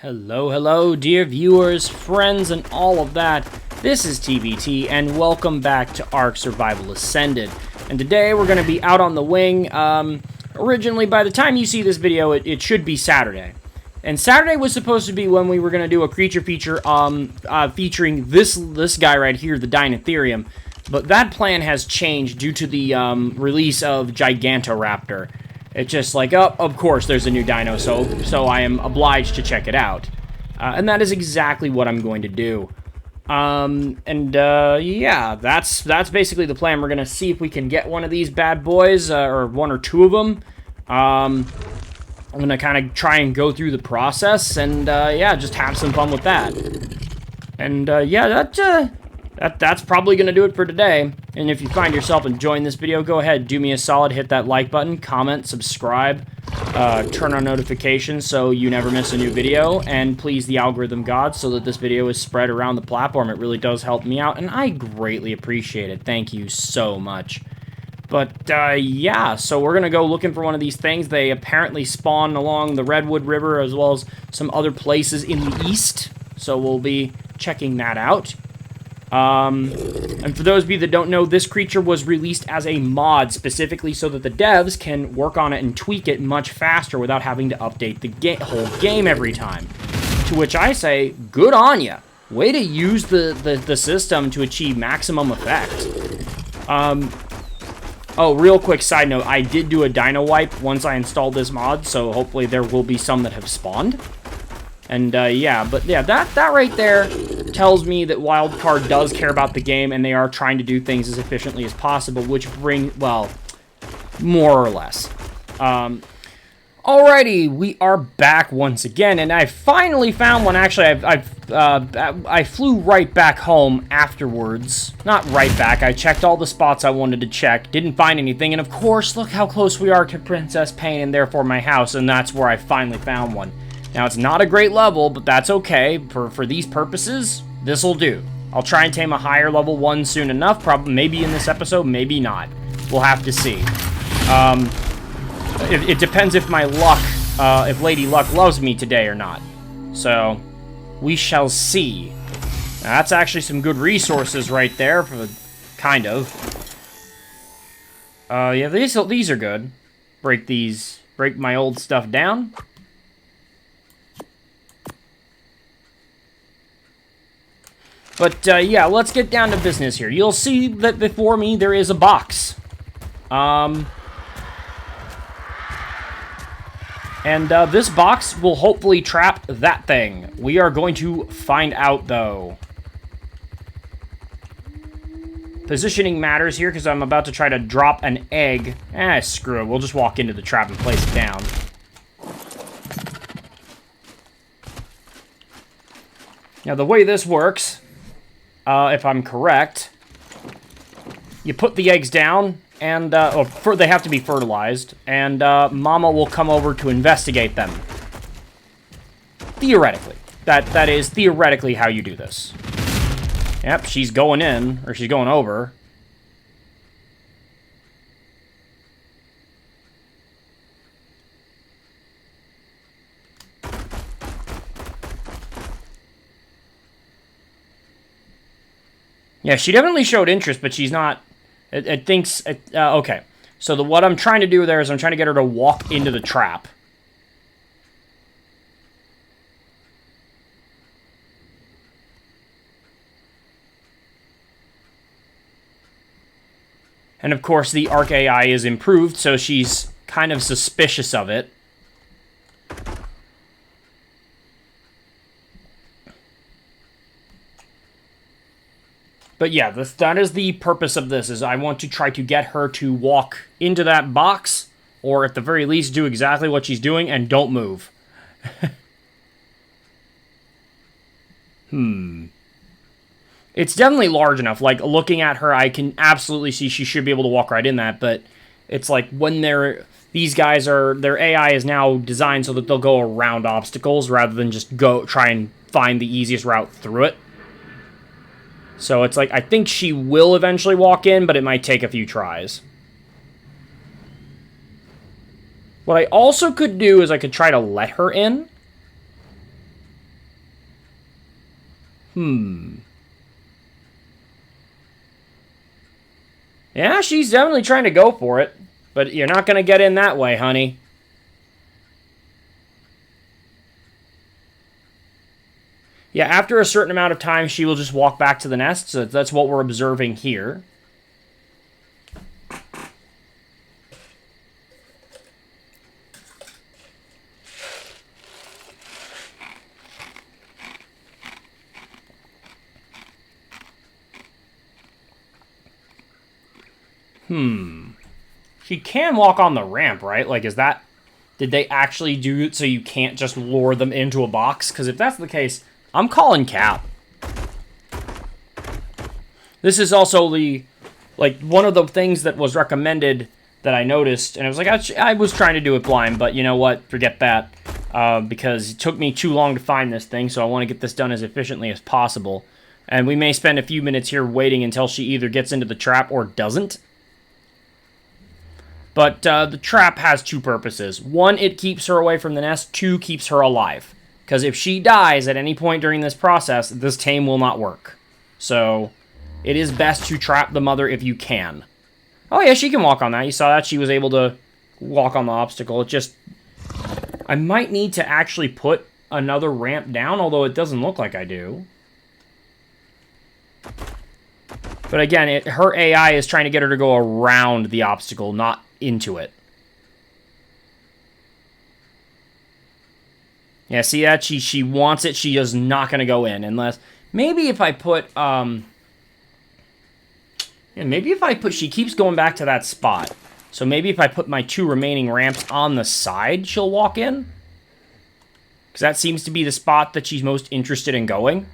Hello, hello, dear viewers, friends, and all of that. This is TBT, and welcome back to ARK Survival Ascended. And today we're going to be out on the wing. Originally, by the time you see this video, it should be Saturday. And Saturday was supposed to be when we were going to do a creature feature featuring this guy right here, the Dinotherium. But that plan has changed due to the release of Gigantoraptor. It's just like, oh, of course there's a new dino, so I am obliged to check it out. And that is exactly what I'm going to do. Yeah, that's basically the plan. We're going to see if we can get one of these bad boys, or one or two of them. I'm going to kind of try and go through the process, and yeah, just have some fun with that. And yeah, that's probably going to do it for today. And if you find yourself enjoying this video, go ahead, do me a solid, hit that like button, comment, subscribe, turn on notifications so you never miss a new video, and please the algorithm gods so that this video is spread around the platform. It really does help me out, and I greatly appreciate it. Thank you so much. But, yeah, so we're going to go looking for one of these things. They apparently spawn along the Redwood River as well as some other places in the east, so we'll be checking that out. And for those of you that don't know, this creature was released as a mod specifically so that the devs can work on it and tweak it much faster without having to update the whole game every time. To which I say, good on ya. Way to use the system to achieve maximum effect. Oh, real quick side note, I did do a dino wipe once I installed this mod, so hopefully there will be some that have spawned. And, yeah, but yeah, that right there tells me that Wildcard does care about the game, and they are trying to do things as efficiently as possible, which well, more or less. Alrighty, we are back once again, and I finally found one. Actually, I flew right back home afterwards. Not right back, I checked all the spots I wanted to check, didn't find anything, and of course, look how close we are to Princess Pain and therefore my house, and that's where I finally found one. Now, it's not a great level, but that's okay. For these purposes, this'll do. I'll try and tame a higher level one soon enough, probably maybe in this episode, maybe not. We'll have to see. It depends if my luck, if Lady Luck loves me today or not. So, we shall see. Now, that's actually some good resources right there, kind of. Yeah, these are good. Break my old stuff down. But, yeah, let's get down to business here. You'll see that before me there is a box. And this box will hopefully trap that thing. We are going to find out, though. Positioning matters here, because I'm about to try to drop an egg. Screw it. We'll just walk into the trap and place it down. Now, the way this works... if I'm correct, you put the eggs down, and they have to be fertilized, and Mama will come over to investigate them. Theoretically. That is theoretically how you do this. Yep, she's going in, or she's going over. Yeah, she definitely showed interest, but she's not... It thinks... okay. So what I'm trying to do there is I'm trying to get her to walk into the trap. And of course, the ARK AI is improved, so she's kind of suspicious of it. But yeah, that is the purpose of this, is I want to try to get her to walk into that box, or at the very least do exactly what she's doing and don't move. It's definitely large enough. Like, looking at her, I can absolutely see she should be able to walk right in that, but it's like when these guys their AI is now designed so that they'll go around obstacles rather than just try and find the easiest route through it. So it's like, I think she will eventually walk in, but it might take a few tries. What I also could do is I could try to let her in. Yeah, she's definitely trying to go for it. But you're not going to get in that way, honey. Yeah, after a certain amount of time, she will just walk back to the nest. So that's what we're observing here. She can walk on the ramp, right? Like, is that... Did they actually do it so you can't just lure them into a box? Because if that's the case, I'm calling cap. This is also the... Like, one of the things that was recommended that I noticed, and I was like, I was trying to do it blind, but you know what? Forget that. Because it took me too long to find this thing, so I want to get this done as efficiently as possible. And we may spend a few minutes here waiting until she either gets into the trap or doesn't. But the trap has two purposes. One, it keeps her away from the nest. Two, keeps her alive. Because if she dies at any point during this process, this tame will not work. So, it is best to trap the mother if you can. Oh yeah, she can walk on that. You saw that? She was able to walk on the obstacle. It just... I might need to actually put another ramp down, although it doesn't look like I do. But again, her AI is trying to get her to go around the obstacle, not into it. Yeah, see that? She wants it. She is not going to go in unless... Maybe if I put... Yeah, maybe if I put... She keeps going back to that spot. So maybe if I put my two remaining ramps on the side, she'll walk in. Because that seems to be the spot that she's most interested in going.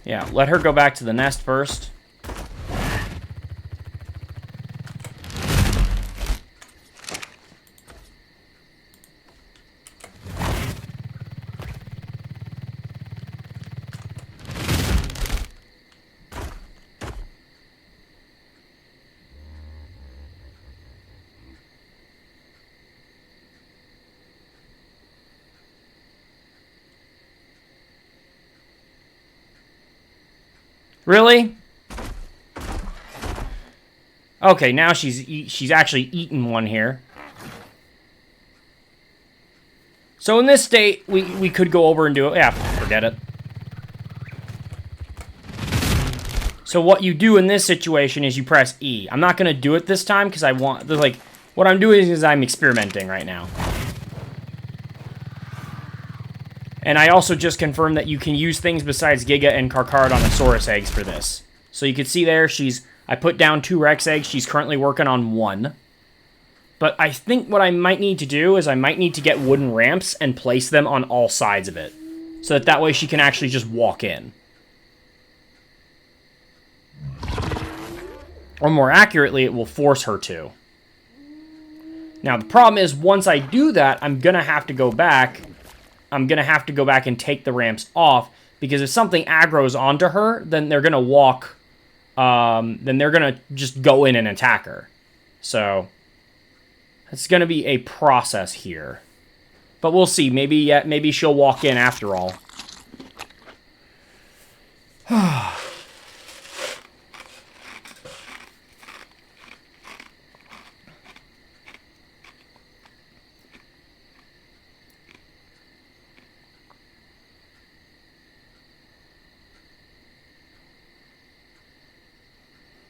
Yeah, let her go back to the nest first. Really? Okay, now she's actually eaten one here. So in this state, we could go over and do it. Yeah, forget it. So what you do in this situation is you press E. I'm not going to do it this time because I want... Like, what I'm doing is I'm experimenting right now. And I also just confirmed that you can use things besides Giga and Carcharodontosaurus eggs for this. So you can see there, I put down 2 Rex eggs. She's currently working on 1. But I think what I might need to do is I might need to get wooden ramps and place them on all sides of it. So that way she can actually just walk in. Or more accurately, it will force her to. Now the problem is, once I do that, I'm going to have to go back... I'm going to have to go back and take the ramps off, because if something aggroes onto her, then they're going to walk, then they're going to just go in and attack her. So, it's going to be a process here. But we'll see. Maybe she'll walk in after all.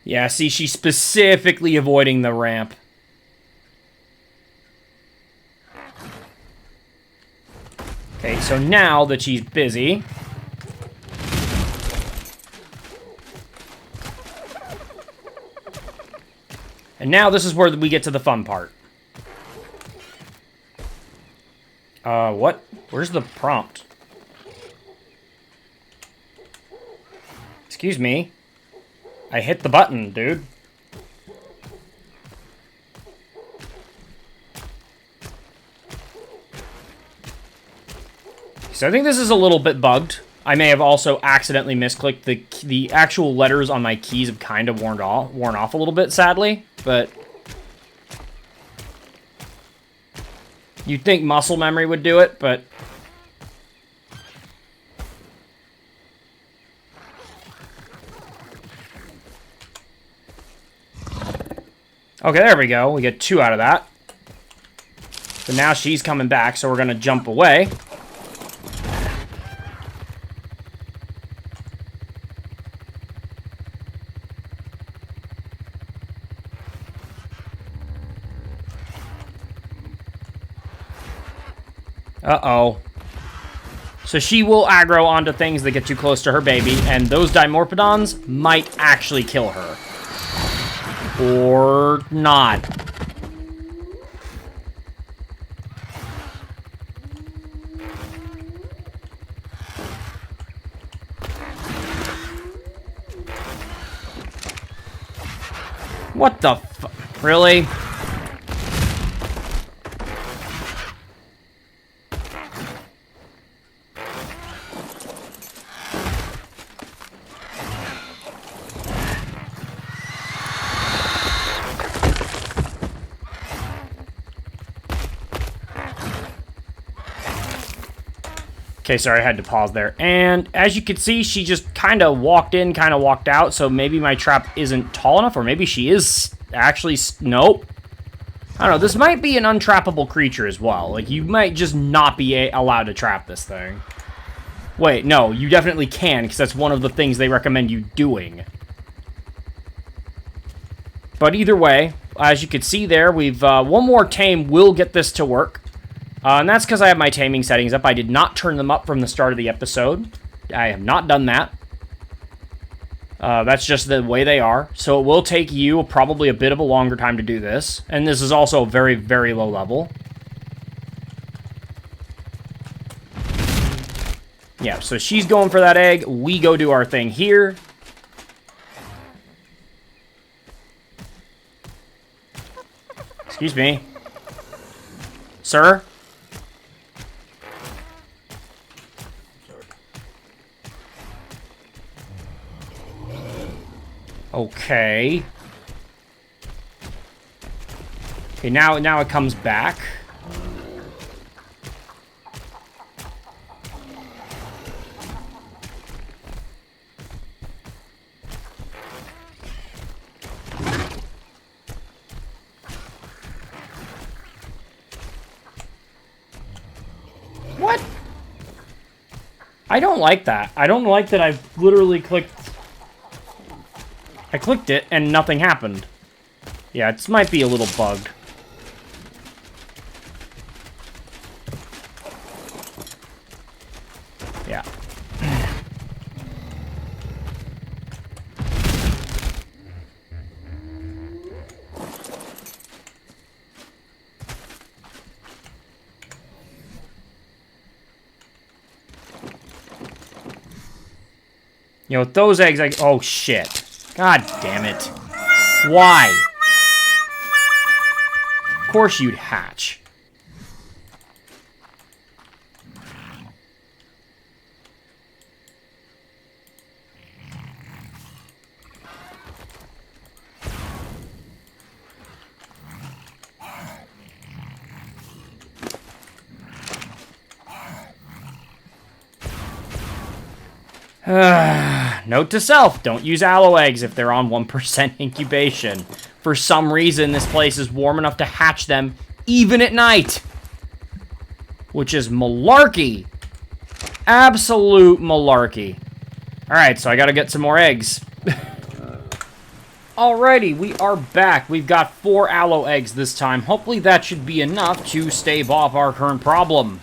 Yeah, see, she's specifically avoiding the ramp. Okay, so now that she's busy... And now this is where we get to the fun part. What? Where's the prompt? Excuse me. I hit the button, dude. So I think this is a little bit bugged. I may have also accidentally misclicked the actual letters on my keys have kind of worn off a little bit, sadly, but you'd think muscle memory would do it, but Okay, there we go. We get 2 out of that. But now she's coming back, so we're going to jump away. Uh-oh. So she will aggro onto things that get too close to her baby, and those Dimorphodons might actually kill her. Or not. What the f- Really? Okay, sorry, I had to pause there. And as you can see, she just kind of walked in, kind of walked out, so maybe my trap isn't tall enough, or maybe she is actually... Nope. I don't know, this might be an untrappable creature as well. Like, you might just not be allowed to trap this thing. Wait, no, you definitely can, because that's one of the things they recommend you doing. But either way, as you can see there, we've... one more tame will get this to work. And that's because I have my taming settings up. I did not turn them up from the start of the episode. I have not done that. That's just the way they are. So it will take you probably a bit of a longer time to do this. And this is also very, very low level. Yeah, so she's going for that egg. We go do our thing here. Excuse me. Sir? Okay. Okay, now it comes back. What? I don't like that. I don't like that I've literally clicked... I clicked it, and nothing happened. Yeah, it might be a little bugged. Yeah. You know, with those eggs, oh, shit. God damn it. Why? Of course you'd hatch. Note to self, don't use aloe eggs if they're on 1% incubation. For some reason, this place is warm enough to hatch them even at night. Which is malarkey. Absolute malarkey. Alright, so I gotta get some more eggs. Alrighty, we are back. We've got 4 aloe eggs this time. Hopefully that should be enough to stave off our current problem.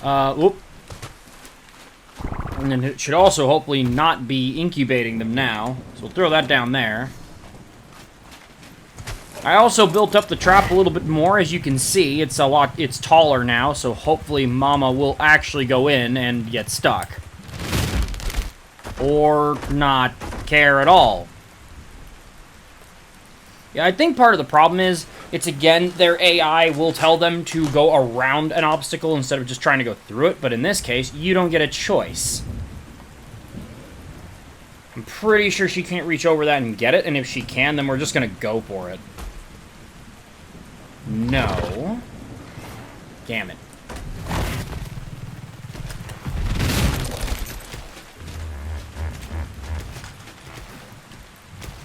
Whoop. And then it should also hopefully not be incubating them now. So we'll throw that down there. I also built up the trap a little bit more. As you can see, it's taller now, so hopefully Mama will actually go in and get stuck. Or not care at all. Yeah, I think part of the problem is, it's again, their AI will tell them to go around an obstacle instead of just trying to go through it, but in this case, you don't get a choice. I'm pretty sure she can't reach over that and get it, and if she can, then we're just gonna go for it. No. Damn it.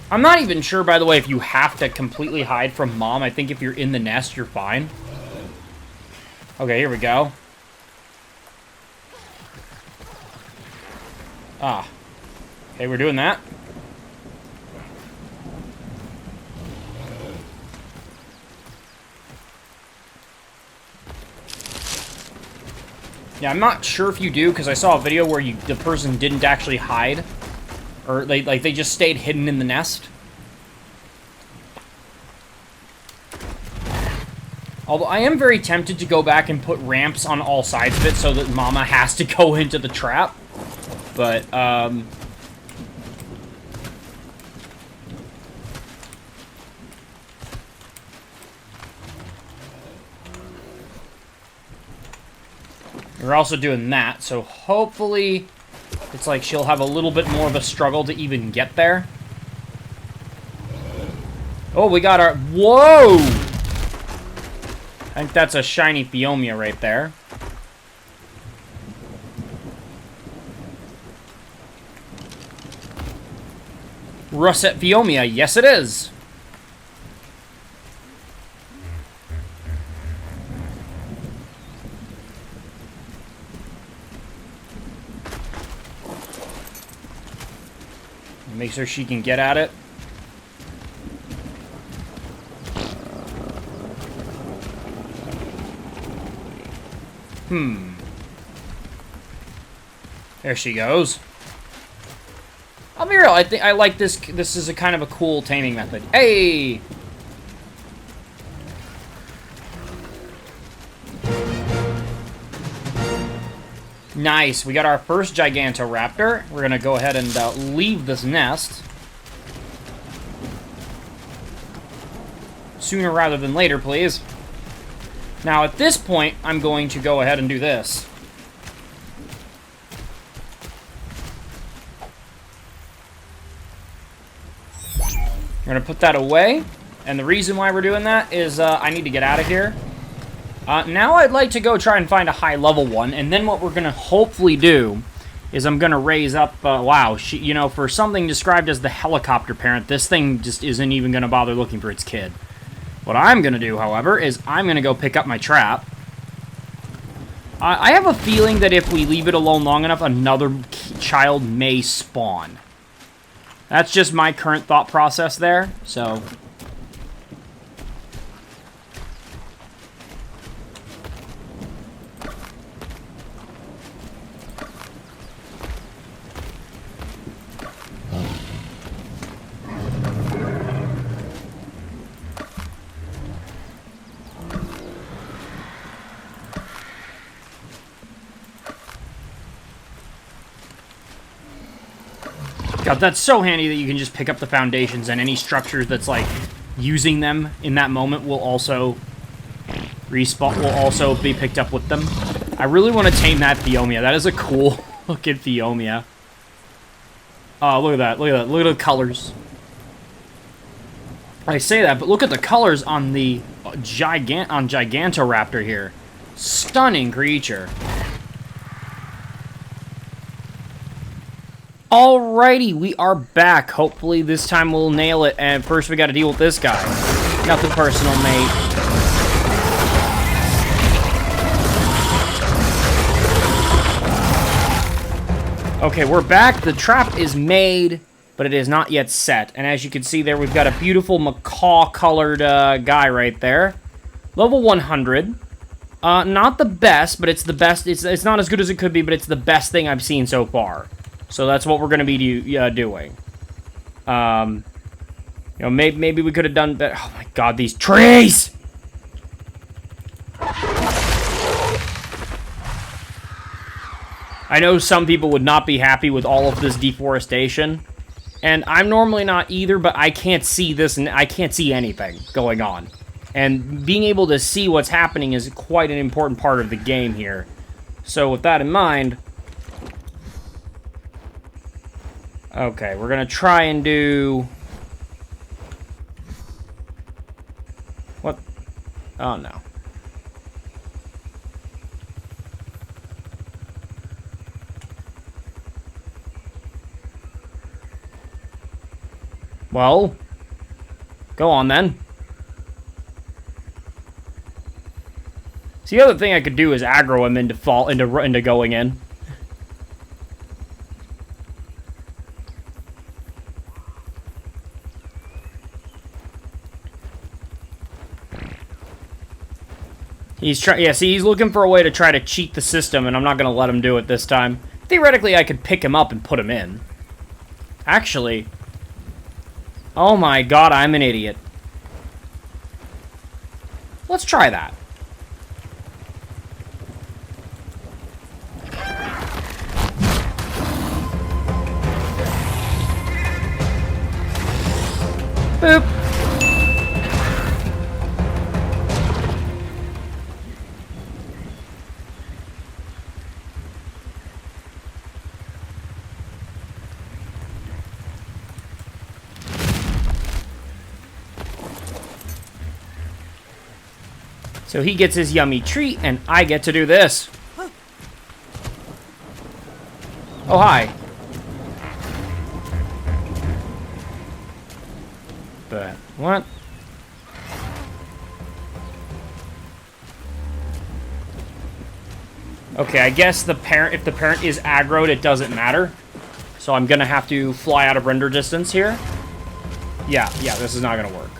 I'm not even sure, by the way, if you have to completely hide from Mom. I think if you're in the nest, you're fine. Okay, here we go. Ah. Okay, we're doing that. Yeah, I'm not sure if you do, because I saw a video where the person didn't actually hide. Or, they just stayed hidden in the nest. Although, I am very tempted to go back and put ramps on all sides of it so that Mama has to go into the trap. But, we're also doing that, so hopefully it's like she'll have a little bit more of a struggle to even get there. Oh, we got our... Whoa! I think that's a shiny Phiomia right there. Russet Phiomia, yes it is! Make sure she can get at it. There she goes. I'll be real, I think I like this. This is a kind of a cool taming method. Hey! Nice, we got our first Gigantoraptor. We're gonna go ahead and leave this nest. Sooner rather than later, please. Now, at this point, I'm going to go ahead and do this. We're gonna put that away. And the reason why we're doing that is I need to get out of here. Now I'd like to go try and find a high-level one, and then what we're going to hopefully do is I'm going to raise up, wow, you know, for something described as the helicopter parent, this thing just isn't even going to bother looking for its kid. What I'm going to do, however, is I'm going to go pick up my trap. I have a feeling that if we leave it alone long enough, another child may spawn. That's just my current thought process there, so... God, that's so handy that you can just pick up the foundations, and any structures that's, like, using them in that moment will also respawn, will also be picked up with them. I really want to tame that Phiomia. That is a cool looking Phiomia. Oh, look at that. Look at that. Look at the colors. I say that, but look at the colors on the Gigantoraptor here. Stunning creature. Alrighty, we are back. Hopefully this time we'll nail it. And first we gotta deal with this guy. Nothing personal, mate. Okay, we're back. The trap is made, but it is not yet set. And as you can see there, we've got a beautiful macaw-colored guy right there. Level 100. Not the best, but it's the best. It's not as good as it could be, but it's the best thing I've seen so far. So that's what we're going to be doing. You know, maybe we could have done better. Oh my god, these trees! I know some people would not be happy with all of this deforestation. And I'm normally not either, but I can't see this, and I can't see anything going on. And being able to see what's happening is quite an important part of the game here. So with that in mind... Okay, we're gonna try and do... What? Oh, no. Well, go on then. See, the other thing I could do is aggro him into going in. He's looking for a way to try to cheat the system, and I'm not going to let him do it this time. Theoretically, I could pick him up and put him in. Actually, oh my god, I'm an idiot. Let's try that. Boop. So he gets his yummy treat, and I get to do this. Oh, hi. But, what? Okay, I guess if the parent is aggroed, it doesn't matter. So I'm gonna have to fly out of render distance here. Yeah, this is not gonna work.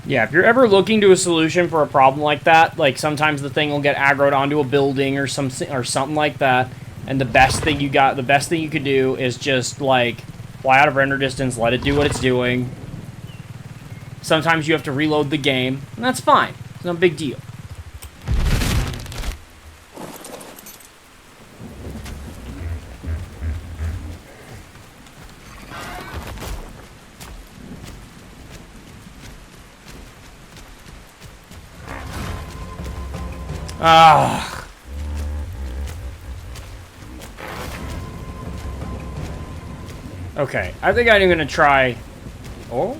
Yeah, if you're ever looking to a solution for a problem like that, like sometimes the thing will get aggroed onto a building or something like that, and the best thing you could do is just like fly out of render distance, let it do what it's doing. Sometimes you have to reload the game, and that's fine. It's no big deal. Ah. Okay, I think I'm gonna try. Oh?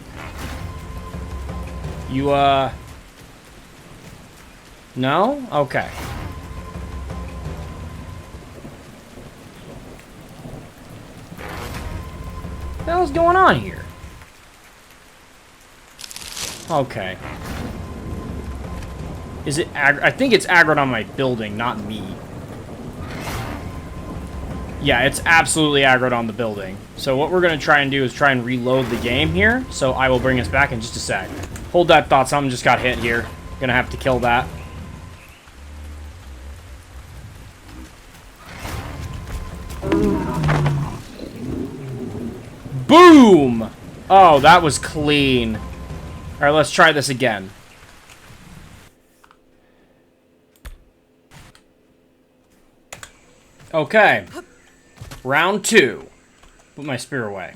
You, no? Okay. What the hell's going on here? Okay. Is it I think it's aggroed on my building, not me. Yeah, it's absolutely aggroed on the building. So what we're going to try and do is try and reload the game here. So I will bring us back in just a sec. Hold that thought, something just got hit here. Gonna have to kill that. Boom! Oh, that was clean. Alright, let's try this again. Okay. Round 2. Put my spear away.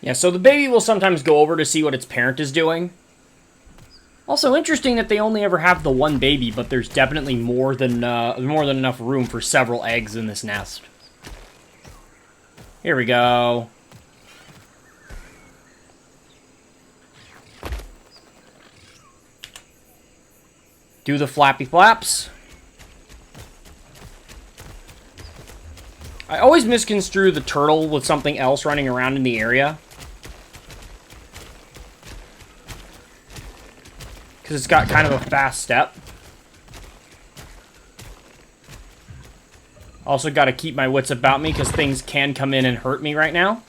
Yeah, so the baby will sometimes go over to see what its parent is doing. Also interesting that they only ever have the one baby, but there's definitely more than enough room for several eggs in this nest. Here we go. Do the flappy flaps. I always misconstrue the turtle with something else running around in the area. Because it's got kind of a fast step. Also got to keep my wits about me because things can come in and hurt me right now.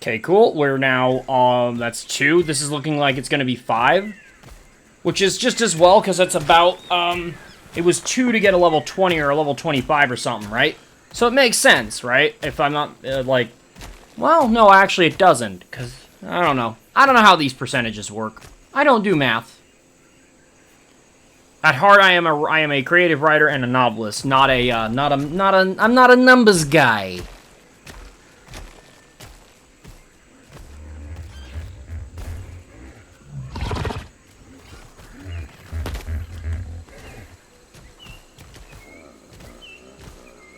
Okay, cool. We're now, that's 2. This is looking like it's going to be 5. Which is just as well, because it's about, it was 2 to get a level 20 or a level 25 or something, right? So it makes sense, right? If I'm not, like... Well, no, actually it doesn't, because, I don't know. I don't know how these percentages work. I don't do math. At heart, I am a creative writer and a novelist, I'm not a numbers guy.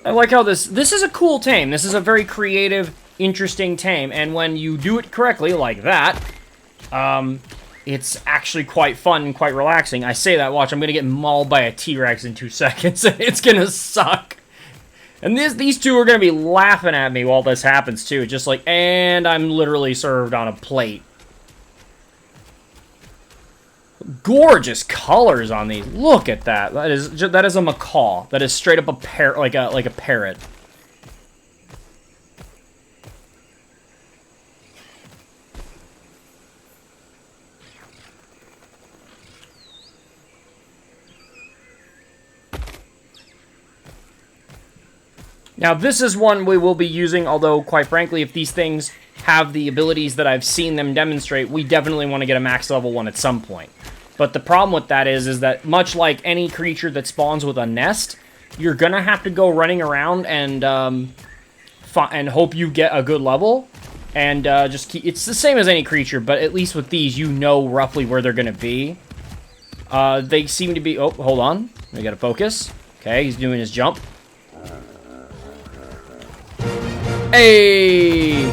I like how this is a cool tame. This is a very creative, interesting tame, and when you do it correctly, like that, it's actually quite fun and quite relaxing. I say that, watch, I'm gonna get mauled by a T-Rex in 2 seconds, and it's gonna suck. And these two are gonna be laughing at me while this happens, too. Just like, and I'm literally served on a plate. Gorgeous colors on these. Look at that. That is a macaw. That is straight up a parrot, like a parrot. Now, this is one we will be using, although, quite frankly, if these things have the abilities that I've seen them demonstrate, we definitely want to get a max level 1 at some point. But the problem with that is that much like any creature that spawns with a nest, you're gonna have to go running around and hope you get a good level, and just keep. It's the same as any creature, but at least with these, you know roughly where they're gonna be. They seem to be. Oh, hold on, we gotta focus. Okay, he's doing his jump. Hey!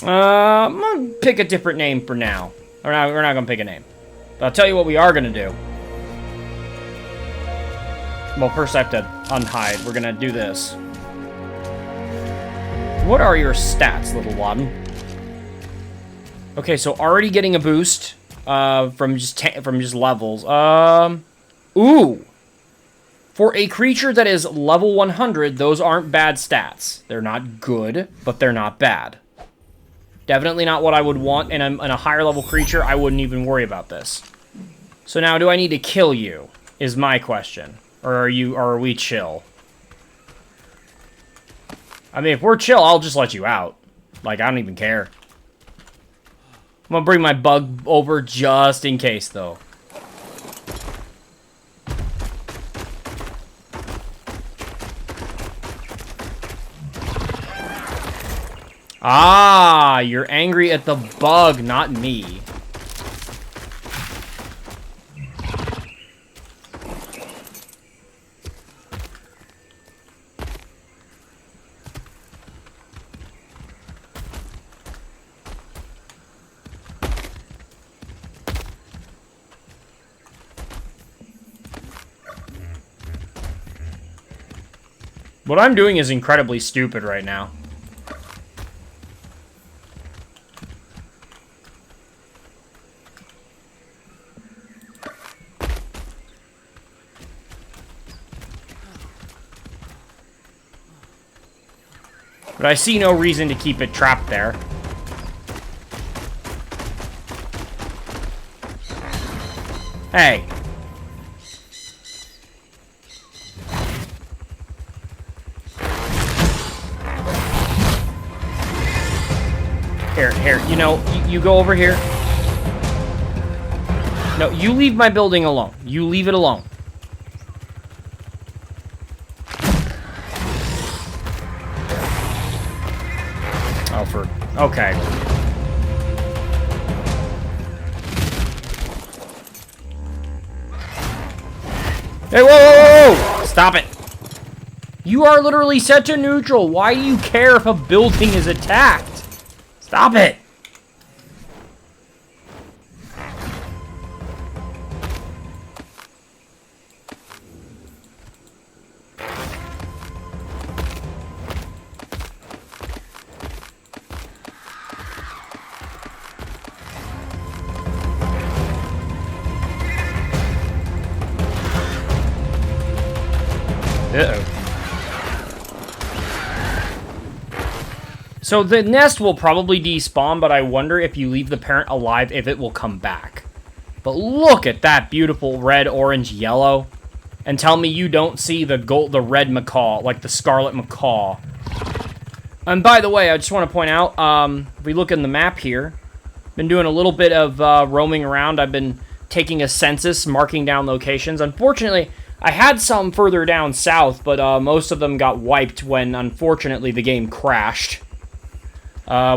I'm gonna pick a different name for now. We're not gonna pick a name. But I'll tell you what we are gonna do. Well, first I have to unhide. We're gonna do this. What are your stats, little one? Okay, so already getting a boost from just levels. Ooh. For a creature that is level 100, those aren't bad stats. They're not good, but they're not bad. Definitely not what I would want in a higher level creature. I wouldn't even worry about this. So now, do I need to kill you? Is my question, or are we chill? I mean, if we're chill, I'll just let you out. Like, I don't even care. I'm gonna bring my bug over just in case, though. Ah, you're angry at the bug, not me. What I'm doing is incredibly stupid right now. But I see no reason to keep it trapped there. Hey. Here, you know, you go over here. No, you leave my building alone. You leave it alone. Oh, okay. Hey, whoa, whoa, whoa! Stop it. You are literally set to neutral. Why do you care if a building is attacked? Stop it! Uh-oh. So the nest will probably despawn, but I wonder if you leave the parent alive, if it will come back. But look at that beautiful red, orange, yellow. And tell me you don't see the red macaw, like the scarlet macaw. And by the way, I just want to point out, if we look in the map here, been doing a little bit of roaming around. I've been taking a census, marking down locations. Unfortunately, I had some further down south, but most of them got wiped when, unfortunately, the game crashed.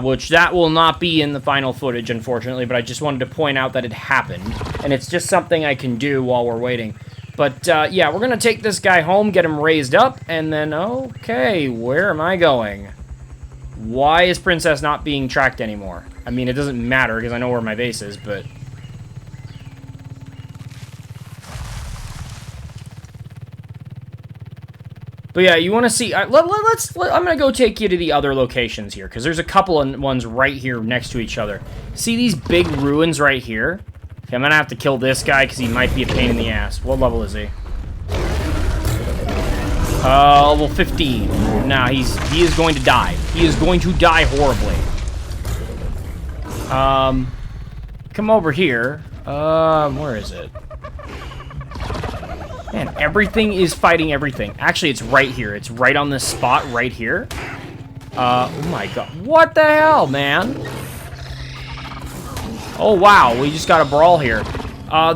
Which that will not be in the final footage, unfortunately, but I just wanted to point out that it happened. And it's just something I can do while we're waiting. But, yeah, we're going to take this guy home, get him raised up, and then, okay, where am I going? Why is Princess not being tracked anymore? I mean, it doesn't matter, because I know where my base is, but... But yeah, you want to see... I'm going to go take you to the other locations here, because there's a couple of ones right here next to each other. See these big ruins right here? Okay, I'm going to have to kill this guy, because he might be a pain in the ass. What level is he? Level 15. Nah, he is going to die. He is going to die horribly. Come over here. Where is it? Man, everything is fighting everything. Actually, it's right here. It's right on this spot right here. Oh my god. What the hell, man? Oh, wow. We just got a brawl here.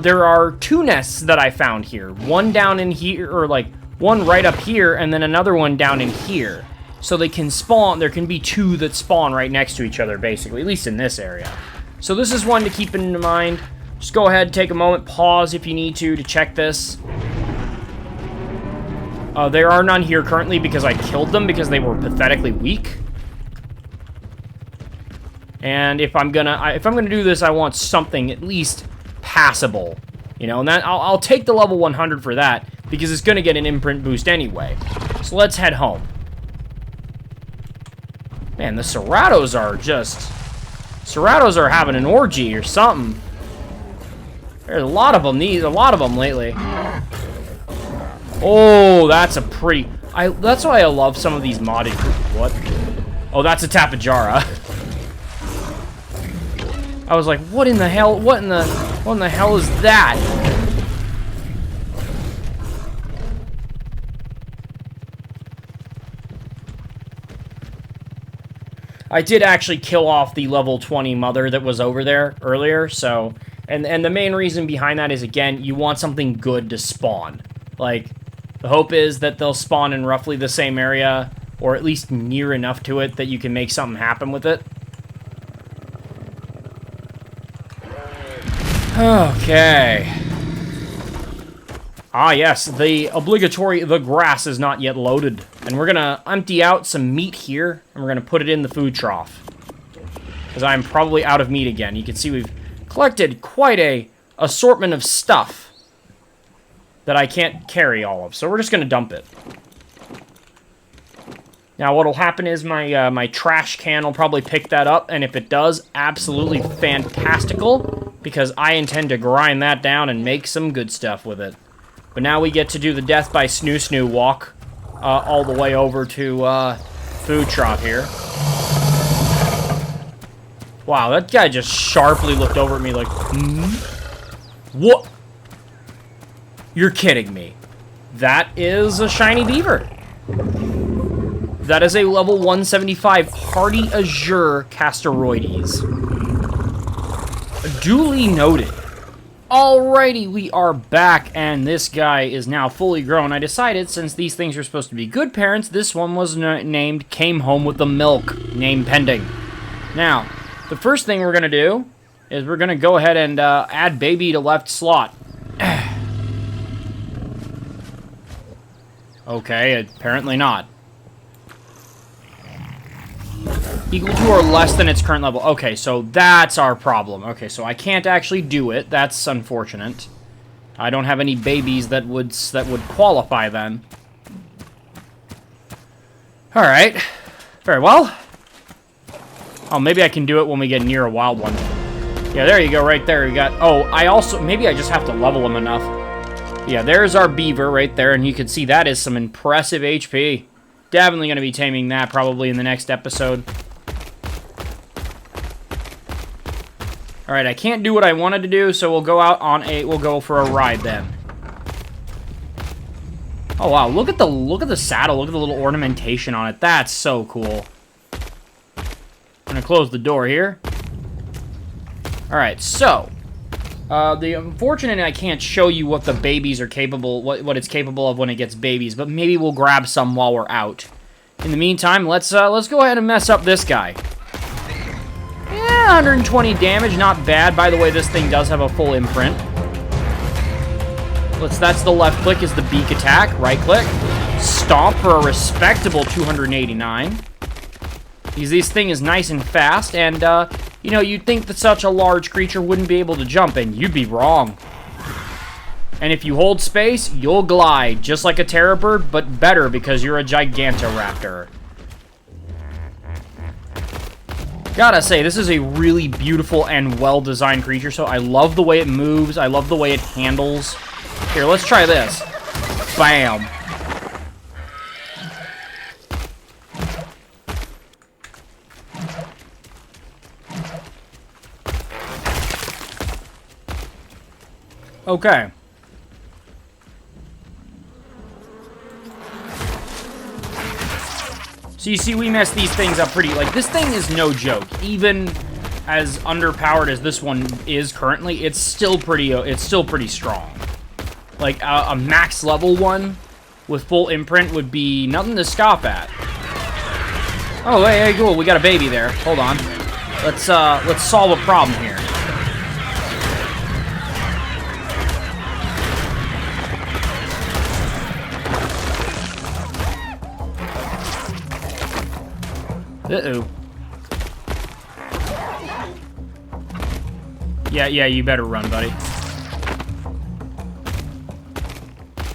There are 2 nests that I found here. One down in here, or like, one right up here, and then another one down in here. So they can spawn. There can be 2 that spawn right next to each other, basically. At least in this area. So this is one to keep in mind. Just go ahead, take a moment, pause if you need to check this. There are none here currently because I killed them because they were pathetically weak. And if I'm gonna do this, I want something at least passable, you know. And that I'll take the level 100 for that because it's gonna get an imprint boost anyway. So let's head home. Man, the Serratos are having an orgy or something. There's a lot of them. A lot of them lately. Oh, that's a pretty... That's why I love some of these modded... What? Oh, that's a Tapejara. I was like, what in the hell? What in the hell is that? I did actually kill off the level 20 mother that was over there earlier, so... And the main reason behind that is, again, you want something good to spawn. Like... The hope is that they'll spawn in roughly the same area, or at least near enough to it that you can make something happen with it. Okay. Ah, yes, the grass is not yet loaded. And we're gonna empty out some meat here, and we're gonna put it in the food trough. Because I'm probably out of meat again. You can see we've collected quite a assortment of stuff that I can't carry all of, so we're just gonna dump it. Now, what'll happen is my trash can will probably pick that up, and if it does, absolutely fantastical, because I intend to grind that down and make some good stuff with it. But now we get to do the death by snoo walk all the way over to food trough here. Wow, that guy just sharply looked over at me like, What? You're kidding me. That is a shiny beaver. That is a level 175 Hardy Azure Casteroides. Duly noted. Alrighty, we are back, and this guy is now fully grown. I decided, since these things are supposed to be good parents, this one was named Came Home with the Milk, name pending. Now, the first thing we're going to do is we're going to go ahead and add baby to left slot. Okay, apparently not. Equal to or less than its current level. Okay, so that's our problem. Okay, so I can't actually do it. That's unfortunate. I don't have any babies that would qualify then. All right. Very well. Oh, maybe I can do it when we get near a wild one. Yeah, there you go, right there. You got... Oh, maybe I just have to level them enough. Yeah, there's our beaver right there, and you can see that is some impressive HP. Definitely going to be taming that probably in the next episode. Alright, I can't do what I wanted to do, so we'll go for a ride then. Oh wow, look at the saddle, look at the little ornamentation on it. That's so cool. I'm gonna close the door here. Alright, so the unfortunate I can't show you what the babies are capable, what it's capable of when it gets babies, but maybe we'll grab some while we're out. In the meantime, let's go ahead and mess up this guy. Yeah, 120 damage, not bad. By the way, this thing does have a full imprint. That's the left click is the beak attack. Right click. Stomp for a respectable 289. Because this thing is nice and fast, and, you know, you'd think that such a large creature wouldn't be able to jump, and you'd be wrong. And if you hold space, you'll glide, just like a terror bird, but better because you're a Gigantoraptor. Gotta say, this is a really beautiful and well-designed creature, so I love the way it moves, I love the way it handles. Here, let's try this. Bam. Okay. So you see, we mess these things up pretty, like, this thing is no joke. Even as underpowered as this one is currently, it's still pretty strong. Like, a max level one with full imprint would be nothing to scoff at. Oh, hey, cool, we got a baby there. Hold on. Let's solve a problem here. Uh-oh. Yeah, you better run, buddy.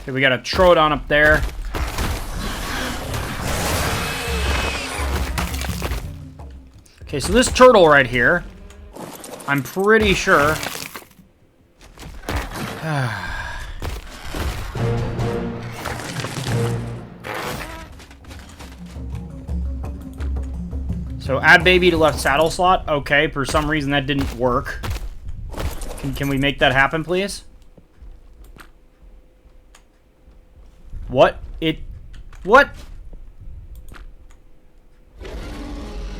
Okay, we got a Troodon up there. Okay, so this turtle right here, I'm pretty sure... So add baby to left saddle slot. Okay, for some reason that didn't work. Can we make that happen, please? What? What?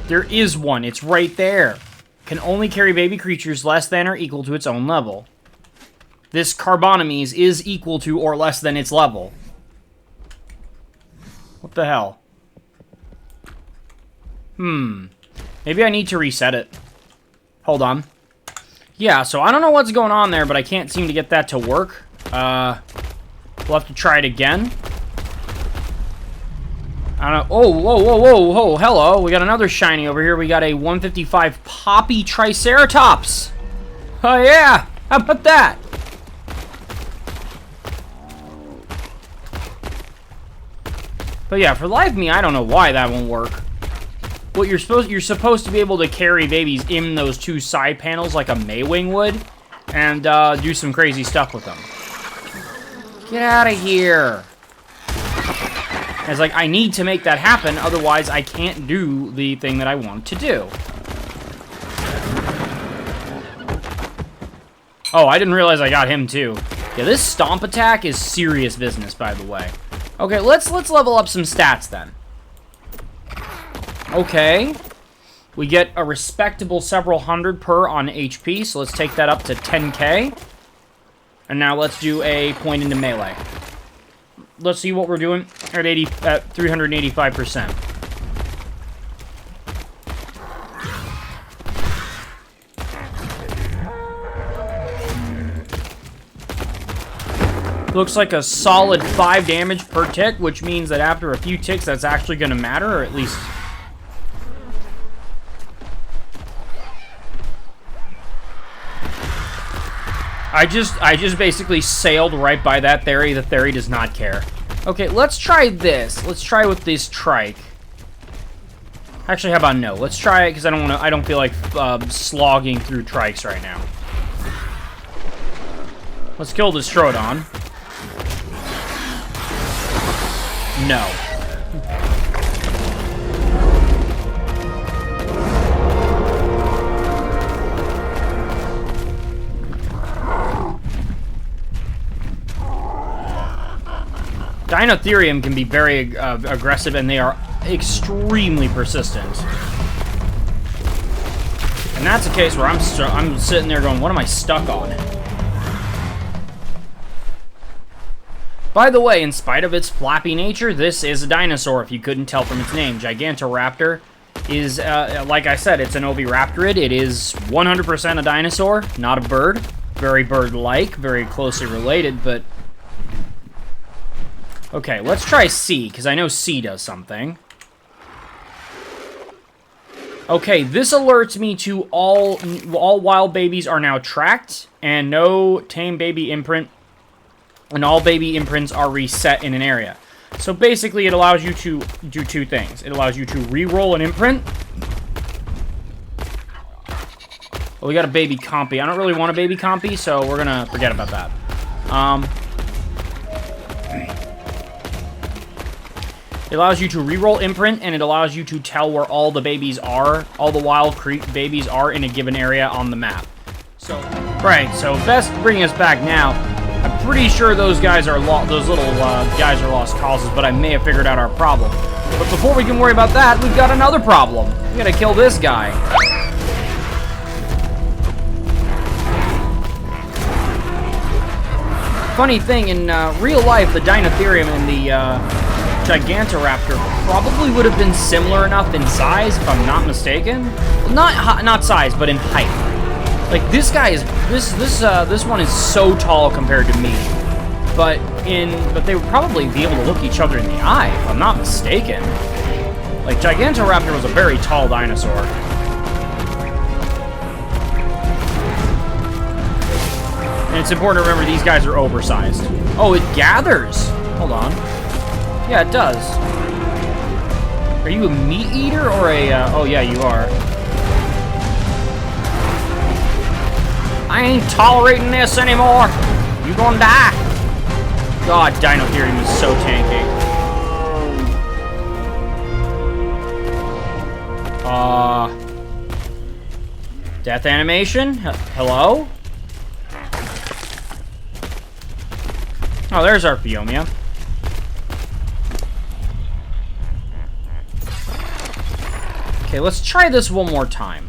There is one. It's right there. Can only carry baby creatures less than or equal to its own level. This Carbonomes is equal to or less than its level. What the hell? Maybe I need to reset it. Hold on. Yeah, so I don't know what's going on there, but I can't seem to get that to work. We'll have to try it again. I don't know. Oh, whoa, hello. We got another shiny over here. We got a 155 Poppy Triceratops. Oh, yeah. How about that? But yeah, for the life of me, I don't know why that won't work. What you're supposed to be able to carry babies in those two side panels like a Maywing would, and do some crazy stuff with them. Get out of here! It's like, I need to make that happen, otherwise I can't do the thing that I want to do. Oh, I didn't realize I got him too. Yeah, this stomp attack is serious business, by the way. Okay, let's level up some stats then. Okay, we get a respectable several hundred per on HP, so let's take that up to 10k. And now let's do a point into melee. Let's see what we're doing at 385%. Looks like a solid 5 damage per tick, which means that after a few ticks that's actually going to matter, or at least... I just basically sailed right by that Theory. The Theory does not care. Okay, let's try this. Let's try with this trike. Actually, how about no? Let's try it because I don't feel like slogging through trikes right now. Let's kill this Troodon. no. Dinotherium can be very aggressive, and they are extremely persistent. And that's a case where I'm sitting there going, what am I stuck on? By the way, in spite of its flappy nature, this is a dinosaur, if you couldn't tell from its name. Gigantoraptor is, like I said, it's an Oviraptorid. It is 100% a dinosaur, not a bird. Very bird-like, very closely related, but... Okay, let's try C, because I know C does something. Okay, this alerts me to all wild babies are now tracked, and no tame baby imprint, and all baby imprints are reset in an area. So basically, it allows you to do two things. It allows you to re-roll an imprint. Well, we got a baby compy. I don't really want a baby compy, so we're gonna forget about that. It allows you to re-roll imprint, and it allows you to tell where all the babies are, all the wild babies are in a given area on the map. So, right, so best bringing us back now. I'm pretty sure those guys are those little guys are lost causes, but I may have figured out our problem. But before we can worry about that, we've got another problem. We gotta kill this guy. Funny thing, in real life, the Dinotherium and the Gigantoraptor probably would have been similar enough in size, if I'm not mistaken. Not size, but in height. Like, this guy is, this one is so tall compared to me. But they would probably be able to look each other in the eye, if I'm not mistaken. Like, Gigantoraptor was a very tall dinosaur. And it's important to remember these guys are oversized. Oh, it gathers! Hold on. Yeah, it does. Are you a meat eater or a, oh yeah, you are. I ain't tolerating this anymore. You gonna die. God, Dinotherium is so tanky. Death animation? Hello? Oh, there's our Phiomia. Okay, let's try this one more time.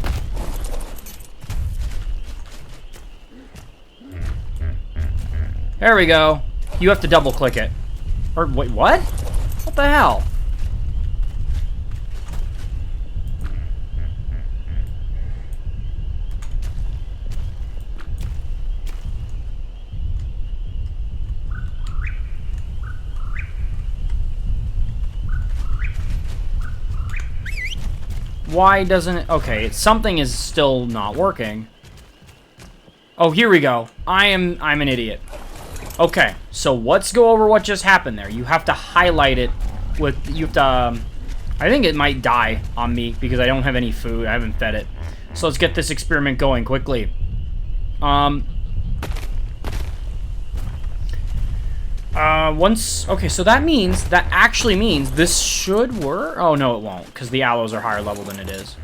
There we go. You have to double click it. Or wait, what? What the hell? Why doesn't it? Okay, something is still not working. Oh, here we go. I'm an idiot. Okay, so let's go over what just happened there. You have to highlight it with, you have to, I think it might die on me because I don't have any food. I haven't fed it. So let's get this experiment going quickly. Okay, so that actually means this should work. Oh, no, it won't, because the aloes are higher level than it is.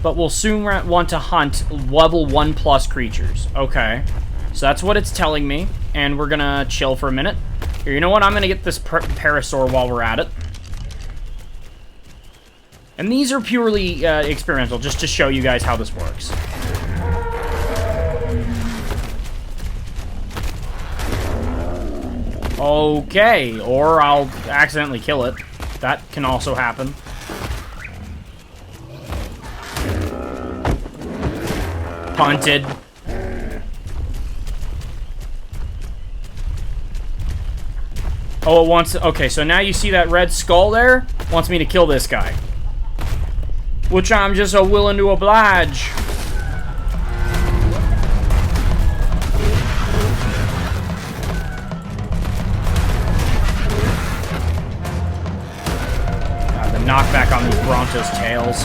But we'll soon want to hunt level 1+ creatures. Okay. So that's what it's telling me, and we're gonna chill for a minute. Here, you know what? I'm gonna get this parasaur while we're at it. And these are purely experimental, just to show you guys how this works. Okay, or I'll accidentally kill it. That can also happen. Punted. Oh, it wants... Okay, so now you see that red skull there? Wants me to kill this guy. Which I'm just so willing to oblige. God, the knockback on these Bronto's tails.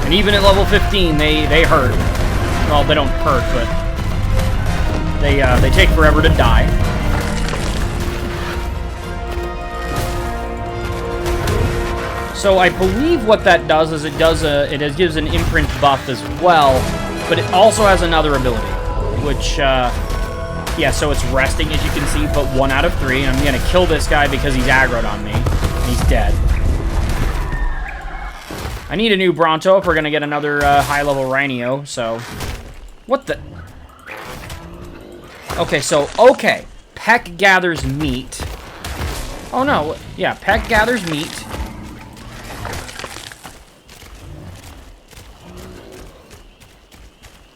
And even at level 15, they hurt. Well, they don't hurt, but... They take forever to die. So I believe what that does is it gives an imprint buff as well, but it also has another ability, which, yeah, so it's resting, as you can see, but 1 out of 3, and I'm gonna kill this guy because he's aggroed on me. He's dead. I need a new Bronto if we're gonna get another high-level Rhino, so... What the... Okay, so, okay. Peck gathers meat. Oh, no. Yeah, Peck gathers meat.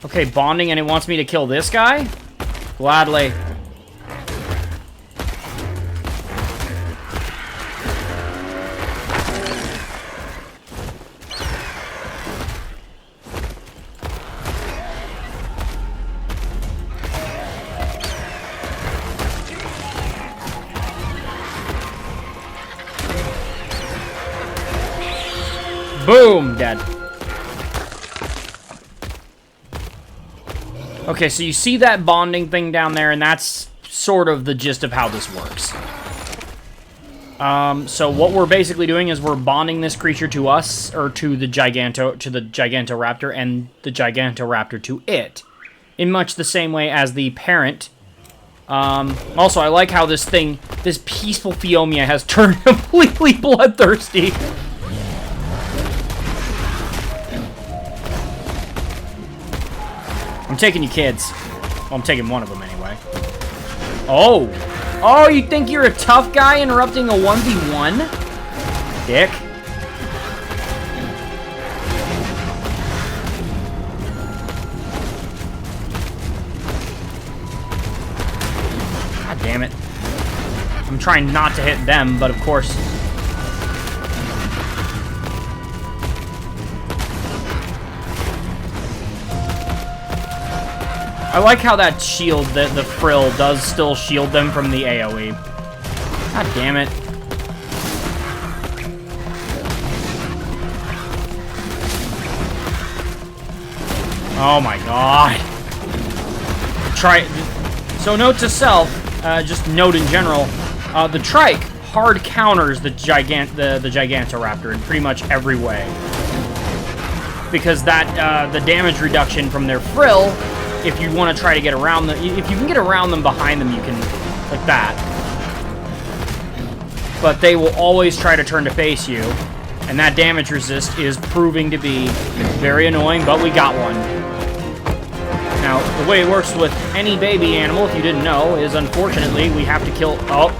Okay, bonding, and it wants me to kill this guy? Gladly. Boom! Dead. Okay, so you see that bonding thing down there, and that's sort of the gist of how this works. So what we're basically doing is we're bonding this creature to us, or to the Gigantoraptor, and the Gigantoraptor to it, in much the same way as the parent. Also, I like how this peaceful Phiomia has turned completely bloodthirsty. I'm taking you kids. Well, I'm taking one of them anyway. Oh! Oh, you think you're a tough guy interrupting a 1v1? Dick. God damn it. I'm trying not to hit them, but of course... I like how that shield, the frill, does still shield them from the AoE. God damn it. Oh my god. So note to self, just note in general, the trike hard counters the Gigantoraptor in pretty much every way. Because that, the damage reduction from their frill, if you want to try to get around them, if you can get around them behind them, you can, like that. But they will always try to turn to face you, and that damage resist is proving to be very annoying, but we got one. Now, the way it works with any baby animal, if you didn't know, is unfortunately we have to kill... Oh.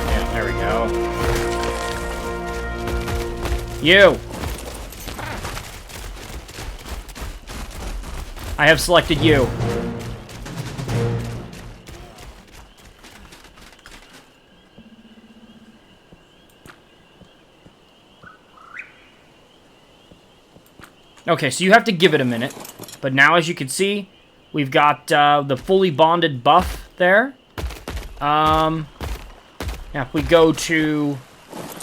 Yeah, there we go. You! I have selected you. Okay, so you have to give it a minute. But now, as you can see, we've got the fully bonded buff there. Now, if we go to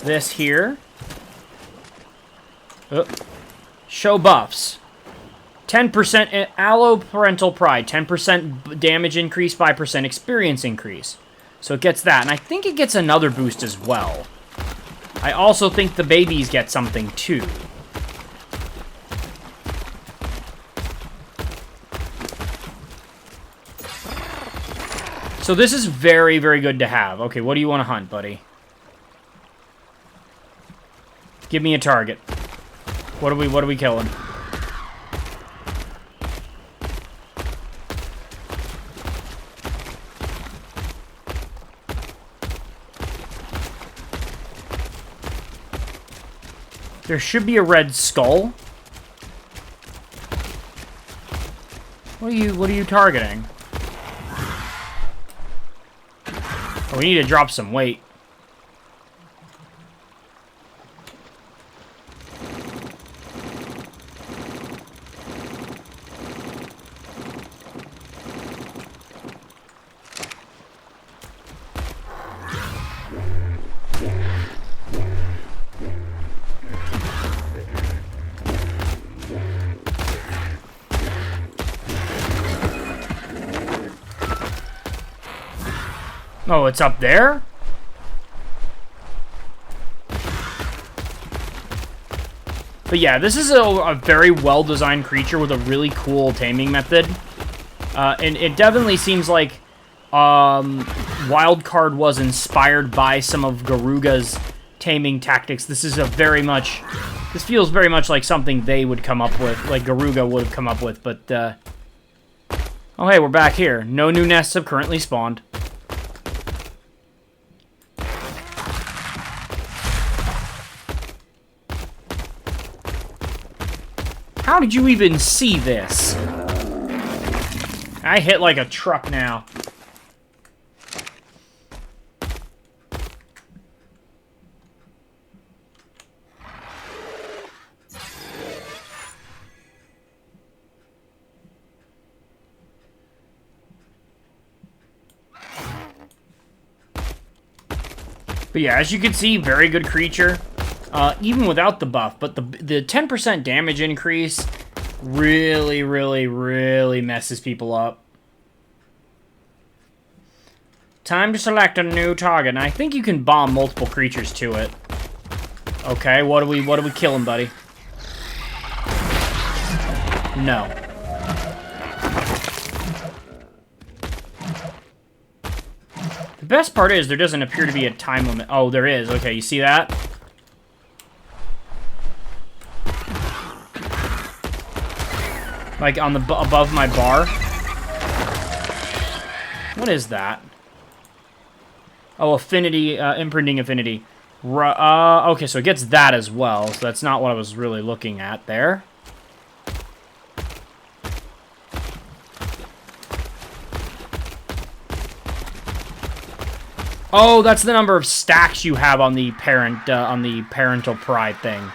this here. Show buffs. 10% alloparental pride, 10% damage increase, 5% experience increase. So it gets that, and I think it gets another boost as well. I also think the babies get something too. So this is very, very good to have. Okay, what do you want to hunt, buddy? Give me a target. What are we killing? There should be a red skull. What are you targeting? Oh, we need to drop some weight. Oh, it's up there? But yeah, this is a very well-designed creature with a really cool taming method. And it definitely seems like Wildcard was inspired by some of Garuga's taming tactics. This is this feels very much like something they would come up with, like Garuga would have come up with, but, oh hey, we're back here. No new nests have currently spawned. How did you even see this? I hit like a truck now. But yeah, as you can see, very good creature. Even without the buff, but the 10% damage increase really, really, really messes people up. Time to select a new target, and I think you can bomb multiple creatures to it. Okay, what do we kill him, buddy? No. The best part is there doesn't appear to be a time limit. Oh, there is. Okay, you see that? Like on the above my bar. What is that? Oh, affinity, imprinting affinity. Okay, so it gets that as well. So that's not what I was really looking at there. Oh, that's the number of stacks you have on the parental pride thing.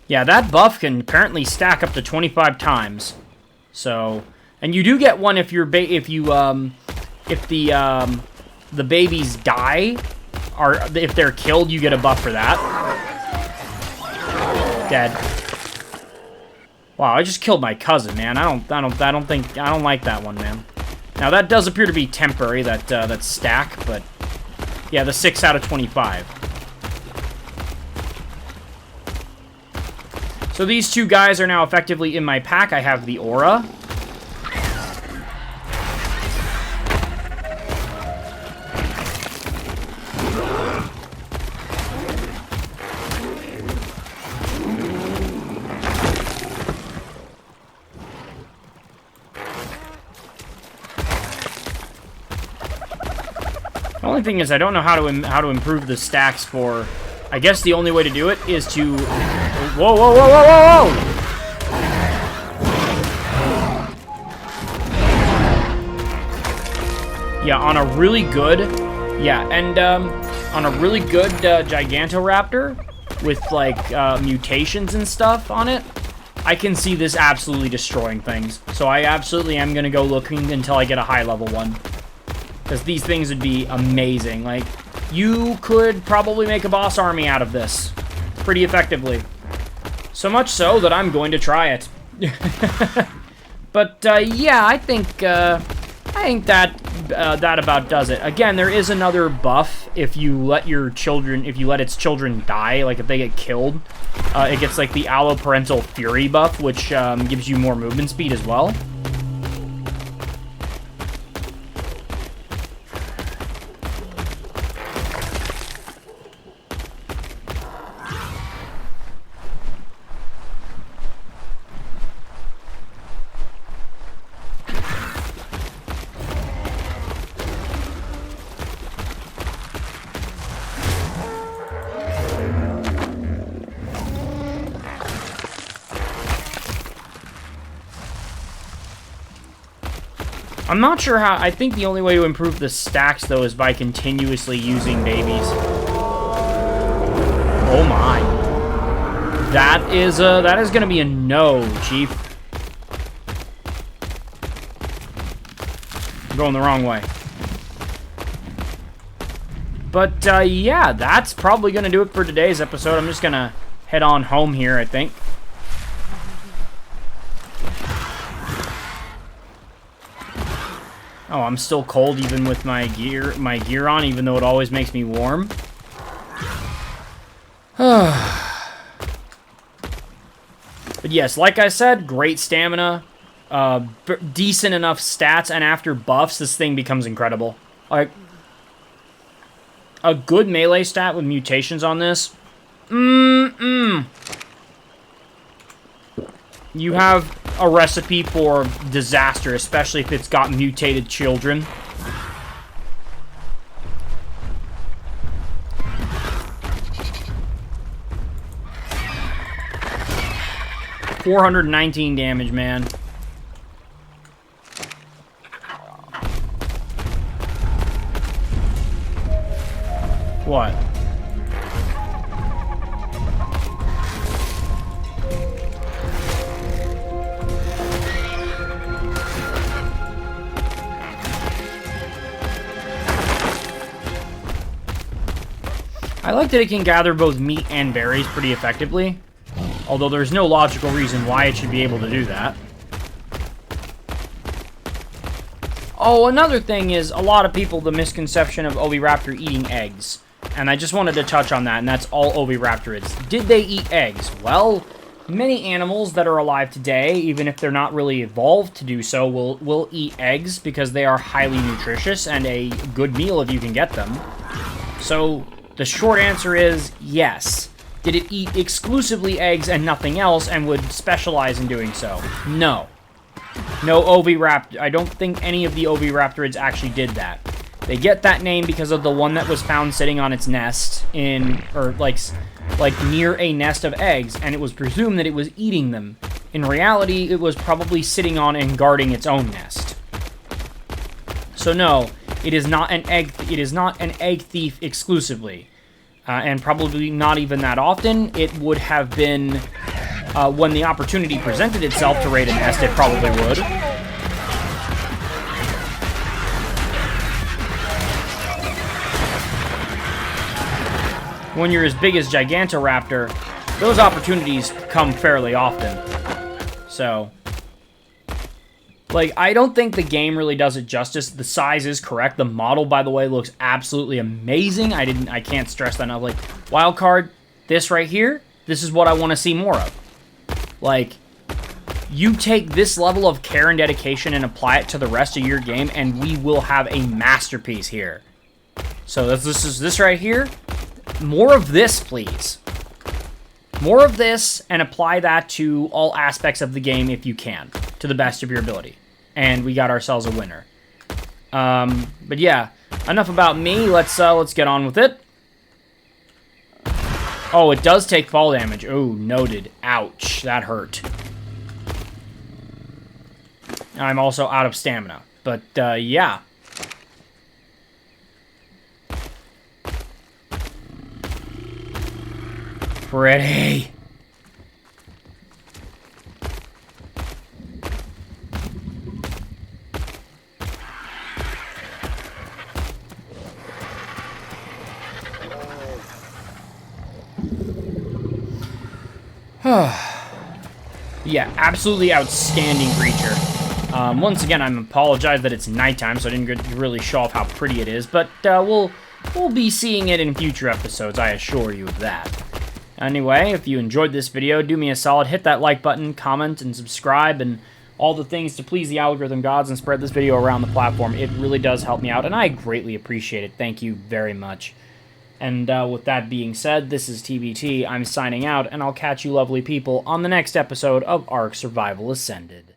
Yeah, that buff can apparently stack up to 25 times. So, and you do get one if you're if the babies die, or if they're killed, you get a buff for that. Dead. Wow, I just killed my cousin, man. I don't like that one, man. Now that does appear to be temporary, that stack, but yeah, the 6 out of 25. So these two guys are now effectively in my pack. I have the aura. The only thing is I don't know how to improve the stacks for... I guess the only way to do it is to... Whoa, whoa, whoa, whoa, whoa, whoa! Yeah, on a really good... Yeah, and on a really good Gigantoraptor with, like, mutations and stuff on it, I can see this absolutely destroying things. So I absolutely am going to go looking until I get a high-level one. Because these things would be amazing. Like, you could probably make a boss army out of this pretty effectively. So much so that I'm going to try it. But yeah, I think that about does it. Again, there is another buff if you let its children die, like if they get killed. It gets like the alloparental fury buff, which gives you more movement speed as well. I'm not sure how... I think the only way to improve the stacks, though, is by continuously using babies. Oh, my. That is going to be a no, Chief. I'm going the wrong way. But, yeah, that's probably going to do it for today's episode. I'm just going to head on home here, I think. Oh, I'm still cold even with my gear on, even though it always makes me warm. But yes, like I said, great stamina, decent enough stats, and after buffs, this thing becomes incredible. Like, a good melee stat with mutations on this. You have a recipe for disaster, especially if it's got mutated children. $419 damage, man. What? I like that it can gather both meat and berries pretty effectively, although there's no logical reason why it should be able to do that. Oh, another thing is, a lot of people, the misconception of Oviraptor eating eggs. And I just wanted to touch on that, and that's all Oviraptorids. Did they eat eggs? Well, many animals that are alive today, even if they're not really evolved to do so, will eat eggs because they are highly nutritious and a good meal if you can get them. So the short answer is yes. Did it eat exclusively eggs and nothing else and would specialize in doing so? No. No Oviraptor. I don't think any of the Oviraptorids actually did that. They get that name because of the one that was found sitting on its nest like near a nest of eggs, and it was presumed that it was eating them. In reality, it was probably sitting on and guarding its own nest. So no, it is not an egg. It is not an egg thief exclusively, and probably not even that often. It would have been when the opportunity presented itself to raid a nest. It probably would. When you're as big as Gigantoraptor, those opportunities come fairly often. So, like, I don't think the game really does it justice. The size is correct. The model, by the way, looks absolutely amazing. I can't stress that enough. Like, Wildcard, this right here, this is what I want to see more of. Like, you take this level of care and dedication and apply it to the rest of your game, and we will have a masterpiece here. So this is this right here. More of this, please. More of this, and apply that to all aspects of the game if you can, to the best of your ability. And we got ourselves a winner. But yeah, enough about me. Let's get on with it. Oh, it does take fall damage. Oh, noted. Ouch, that hurt. I'm also out of stamina. But yeah. Pretty. Yeah, absolutely outstanding creature. Once again, I apologize that it's nighttime, so I didn't really show off how pretty it is, but we'll be seeing it in future episodes, I assure you of that. Anyway, if you enjoyed this video, do me a solid, hit that like button, comment, and subscribe, and all the things to please the algorithm gods and spread this video around the platform. It really does help me out, and I greatly appreciate it. Thank you very much. And with that being said, this is TBT. I'm signing out, and I'll catch you lovely people on the next episode of ARK Survival Ascended.